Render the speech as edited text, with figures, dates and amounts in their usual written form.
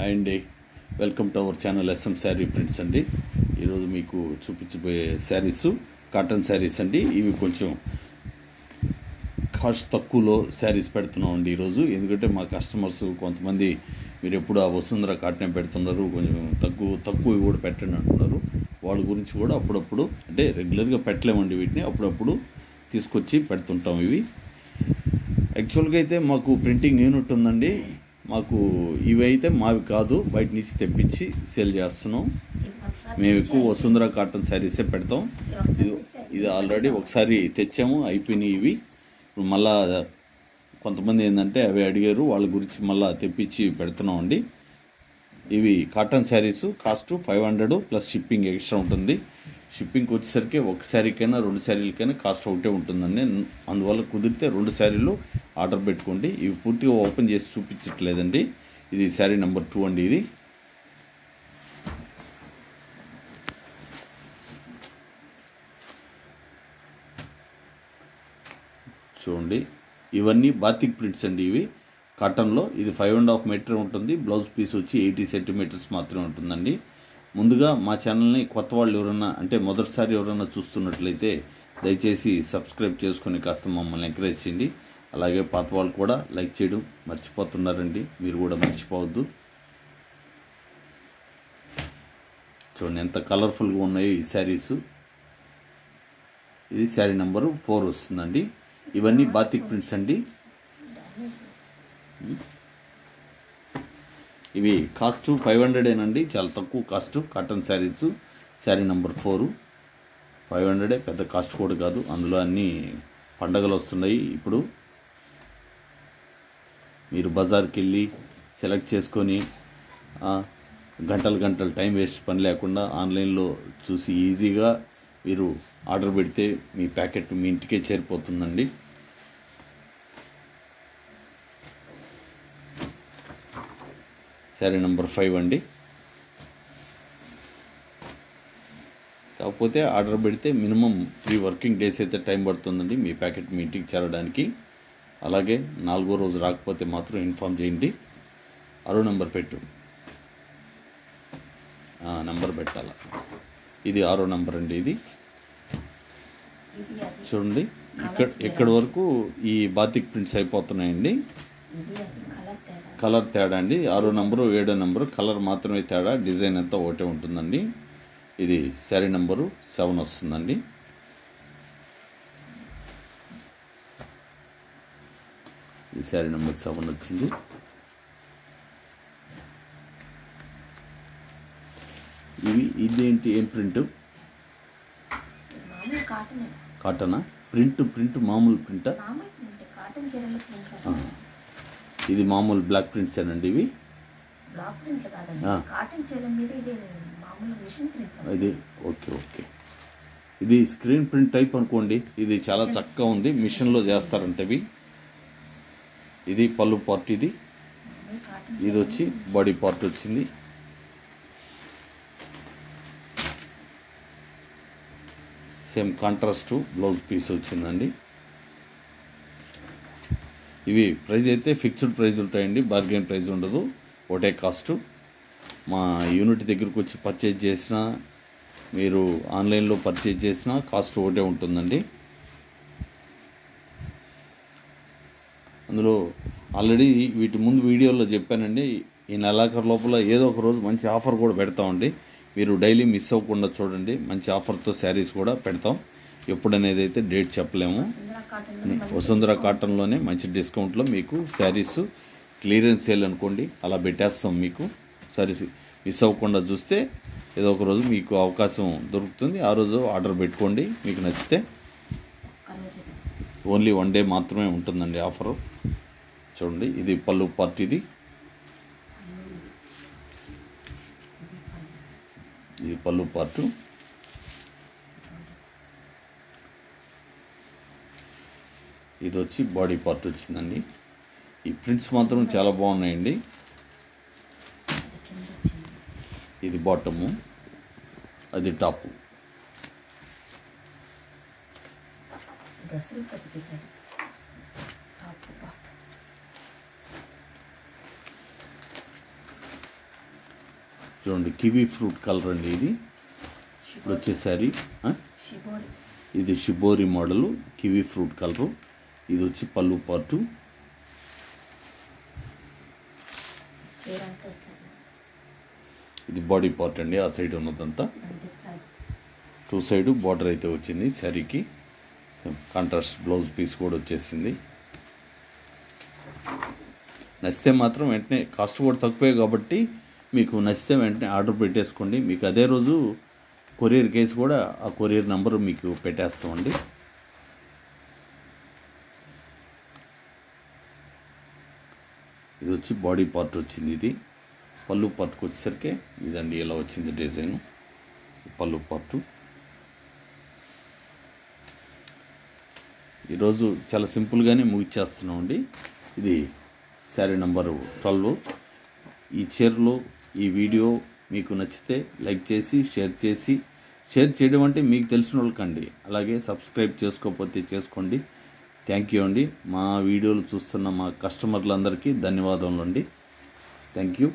Hi అండి, welcome to our channel SM sari prints అండి. ఈరోజు మీకు చూపించబోయే శారీస్ కాటన్ శారీస్ అండి. ఇవి కొంచెం కాస్ట్ తక్కువలో శారీస్ పెడుతున్నాం అండి ఈరోజు. ఎందుకంటే మా కస్టమర్స్ కొంతమంది మీరు ఎప్పుడు ఆ వసుంధర కాటనే పెడుతున్నారు, కొంచెం తక్కువ కూడా పెట్టండి అంటున్నారు. వాళ్ళ గురించి కూడా అప్పుడప్పుడు, అంటే రెగ్యులర్గా పెట్టలేమండి వీటిని, అప్పుడప్పుడు తీసుకొచ్చి పెడుతుంటాం. ఇవి యాక్చువల్గా అయితే మాకు ప్రింటింగ్ యూనిట్ ఉందండి. మాకు ఇవి అయితే మావి కాదు, బయట నుంచి తెప్పించి సేల్ చేస్తున్నాం. మేము ఎక్కువ వసుంధర కాటన్ శారీసే పెడతాం. ఇది ఆల్రెడీ ఒకసారి తెచ్చాము, అయిపోయినాయి ఇవి. ఇప్పుడు మళ్ళా కొంతమంది ఏంటంటే అవి అడిగారు, వాళ్ళ గురించి మళ్ళీ తెప్పించి పెడుతున్నాం అండి. ఇవి cotton saris cost 500 plus shipping extra ఉంటుంది. షిప్పింగ్కి వచ్చేసరికి ఒక శారీకైనా 2 శారీలకైనా కాస్ట్ ఒకటే ఉంటుందండి. అందువల్ల కుదిరితే 2 శారీలు ఆర్డర్ పెట్టుకోండి. ఇవి పూర్తిగా ఓపెన్ చేసి చూపించట్లేదండి. ఇది శారీ నెంబర్ 2 అండి. ఇది చూడండి, ఇవన్నీ బాతిక్ ప్రింట్స్ అండి. ఇవి కాటన్లో ఇది 5.5 మీటర్ ఉంటుంది. బ్లౌజ్ పీస్ వచ్చి 80 సెంటీమీటర్స్ మాత్రమే ఉంటుందండి. ముందుగా మా ఛానల్ని కొత్త వాళ్ళు ఎవరన్నా, అంటే మొదటిసారి ఎవరన్నా చూస్తున్నట్లయితే దయచేసి సబ్స్క్రైబ్ చేసుకొని కాస్త మమ్మల్ని ఎంకరేజ్ చేయండి. అలాగే పాత వాళ్ళు కూడా లైక్ చేయడం మర్చిపోతున్నారండి, మీరు కూడా మర్చిపోవద్దు. చూడండి ఎంత కలర్ఫుల్గా ఉన్నాయో ఈ శారీస్. ఇది శారీ నెంబరు 4 వస్తుందండి. ఇవన్నీ బాతిక్ ప్రింట్స్ అండి. ఇవి కాస్ట్ 500 చాలా తక్కువ cost cotton saris. Sari number 4 500, పెద్ద కాస్ట్ కూడా కాదు. అందులో అన్ని పండగలు వస్తున్నాయి. ఇప్పుడు మీరు బజార్కి వెళ్ళి సెలెక్ట్ చేసుకొని గంటలు టైం వేస్ట్ పని లేకుండా ఆన్లైన్లో చూసి ఈజీగా మీరు ఆర్డర్ పెడితే మీ ప్యాకెట్ మీ ఇంటికే చేరిపోతుందండి. శారీ నెంబర్ 5 అండి. కాకపోతే ఆర్డర్ పెడితే మినిమం 3 వర్కింగ్ డేస్ అయితే టైం పడుతుందండి మీ ప్యాకెట్ మీ ఇంటికి చేరడానికి. అలాగే 4వ రోజు రాకపోతే మాత్రం ఇన్ఫామ్ చేయండి. 6వ నెంబర్ పెట్టు, నెంబర్ పెట్టాల. ఇది 6వ నెంబర్ అండి. ఇది చూడండి, ఇక్కడి వరకు ఈ బాతిక్ ప్రింట్స్ అయిపోతున్నాయండి. కలర్ తేడా అండి. 6వ నెంబరు 7వ నెంబరు కలర్ మాత్రమే తేడా, డిజైన్ అంతా ఒకటే ఉంటుందండి. ఇది శారీ నెంబరు 7 వస్తుందండి. ఇది శారీ నెంబర్ 7 వచ్చింది. ఇదేంటి, ఏం ప్రింట్? కాటనా? ప్రింట్ మామూలు ప్రింటా? ఇది మామూలు బ్లాక్ ప్రింట్స్ అండి. ఇవి ఇది ఓకే. ఇది స్క్రీన్ ప్రింట్ టైప్ అనుకోండి. ఇది చాలా చక్కగా ఉంది, మిషన్లో చేస్తారంటే ఇవి. ఇది పళ్ళు పార్ట్, ఇది వచ్చి బాడీ పార్ట్ వచ్చింది. సేమ్ కాంట్రాస్ట్ బ్లౌజ్ పీస్ వచ్చిందండి. ఇవి ప్రైస్ అయితే ఫిక్స్డ్ ప్రైస్ ఉంటాయండి, బార్గెన్ ప్రైస్ ఉండదు, ఒకటే కాస్ట్. మా యూనిట్ దగ్గరకు వచ్చి పర్చేజ్ చేసినా, మీరు ఆన్లైన్లో పర్చేజ్ చేసినా కాస్ట్ ఒకటే ఉంటుందండి. అందులో ఆల్రెడీ వీటి ముందు వీడియోలో చెప్పానండి, ఈ నెలాఖరు లోపల ఏదో ఒక రోజు మంచి ఆఫర్ కూడా పెడతామండి. మీరు డైలీ మిస్ అవ్వకుండా చూడండి, మంచి ఆఫర్తో శారీస్ కూడా పెడతాం. ఎప్పుడనేది అయితే డేట్ చెప్పలేము. వసుంధర కాటన్లోనే మంచి డిస్కౌంట్లో మీకు శారీస్ క్లియరెన్స్ సేల్ అనుకోండి, అలా పెట్టేస్తాం. మీకు శారీస్ మిస్ అవ్వకుండా చూస్తే ఏదో ఒక రోజు మీకు అవకాశం దొరుకుతుంది. ఆ రోజు ఆర్డర్ పెట్టుకోండి, మీకు నచ్చితే. ఓన్లీ 1 డే మాత్రమే ఉంటుందండి ఆఫరు. చూడండి, ఇది పళ్ళు పార్ట్. ఇది పళ్ళు పార్టు. ఇది వచ్చి బాడీ పార్ట్ వచ్చిందండి. ఈ ప్రింట్స్ మాత్రం చాలా బాగున్నాయండి. ఇది బాటము, అది టాపు. చూడండి కివీ ఫ్రూట్ కలర్ అండి ఇది. ఇప్పుడు వచ్చేసరి ఇది shibori model kiwi fruit colour. ఇది వచ్చి పళ్ళు పార్టు. ఇది బాడీ పార్ట్ అండి, ఆ సైడ్ ఉన్నదంతా. 2 సైడ్ బార్డర్ అయితే వచ్చింది శారీకి. కాంట్రాస్ట్ బ్లౌజ్ పీస్ కూడా వచ్చేసింది. నచ్చితే మాత్రం వెంటనే, కాస్ట్ కూడా తక్కువే కాబట్టి మీకు నచ్చితే వెంటనే ఆర్డర్ పెట్టేసుకోండి. మీకు అదే రోజు కొరియర్ కేసు కూడా ఆ కొరియర్ నెంబర్ మీకు పెట్టేస్తామండి. ఇది వచ్చి బాడీ పార్ట్ వచ్చింది. ఇది పళ్ళు పార్ట్కి వచ్చేసరికి ఇదండి ఇలా వచ్చింది డిజైన్. పళ్ళు పార్టు. ఈరోజు చాలా సింపుల్గానే ముగిచ్చేస్తున్నామండి. ఇది శారీ నెంబర్ 12. ఈ చీరలో ఈ వీడియో మీకు నచ్చితే లైక్ చేసి షేర్ చేయడం అంటే మీకు తెలిసిన వాళ్ళకండి. అలాగే సబ్స్క్రైబ్ చేసుకోకపోతే చేసుకోండి. థ్యాంక్ యూ అండి. మా వీడియోలు చూస్తున్న మా కస్టమర్లందరికీ ధన్యవాదములు అండి. Thank you.